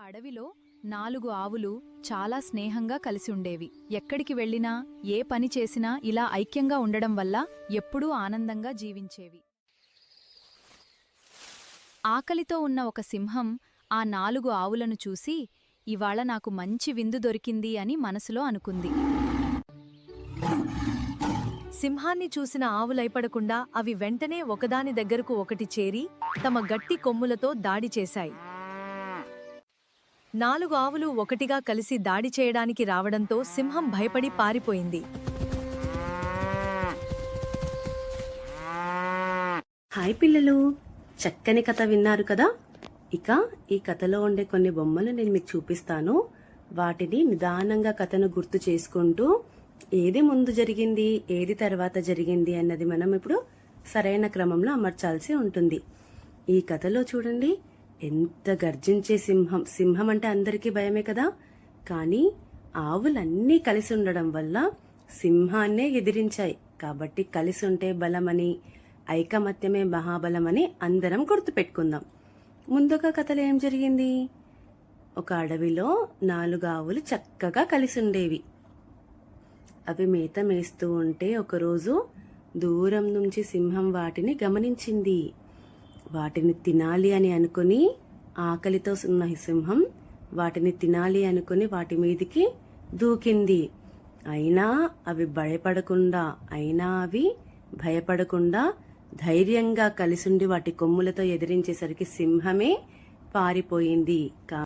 అడవిలో 4 ఆవులు చాలా స్నేహంగా కలిసి ఉండేవి. ఎక్కడికి వెళ్ళినా ఏ పని చేసినా ఇలా ఐక్యంగా ఉండడం వల్ల ఎప్పుడూ ఆనందంగా జీవించేవి. ఆకలితో ఉన్న ఒక సింహం ఆ 4 ఆవులను చూసి, ఇవాళ నాకు మంచి విందు దొరికింది అని మనసులో అనుకుంది. సింహాన్ని చూసిన ఆవులైపడకుండా అవి వెంటనే ఒకదాని దగ్గరకు ఒకటి చేరి తమ గట్టి కొమ్ములతో దాడి చేశాయి. 4 ఆవులు ఒకటిగా కలిసి దాడి చేయడానికి రావడంతో సింహం భయపడి పారిపోయింది. హాయ్ పిల్లలు, చక్కని కథ విన్నారు కదా. ఇక ఈ కథలో ఉండే కొన్ని బొమ్మలు నేను మీకు చూపిస్తాను. వాటిని నిదానంగా కథను గుర్తు చేసుకుంటూ ఏది ముందు జరిగింది, ఏది తర్వాత జరిగింది అన్నది మనం ఇప్పుడు సరైన క్రమంలో అమర్చాల్సి ఉంటుంది. ఈ కథలో చూడండి, ఎంత గర్జించే సింహం. సింహం అంటే అందరికీ భయమే కదా, కానీ ఆవులన్నీ కలిసి ఉండడం వల్ల సింహాన్నే ఎదిరించాయి. కాబట్టి కలిసి ఉంటే బలమని, ఐకమత్యమే మహాబలమని అందరం గుర్తుపెట్టుకుందాం. ముందుగా కథలో ఏం జరిగింది? ఒక అడవిలో 4 ఆవులు చక్కగా కలిసి ఉండేవి. అవి మేత మేస్తూ ఉంటే ఒకరోజు దూరం నుంచి సింహం వాటిని గమనించింది. వాటిని తినాలి అని అనుకుని, ఆకలితో ఉన్న సింహం వాటిని తినాలి అనుకుని వాటి మీదికి దూకింది. అయినా అవి భయపడకుండా ధైర్యంగా కలిసుండి వాటి కొమ్ములతో ఎదిరించేసరికి సింహమే పారిపోయింది.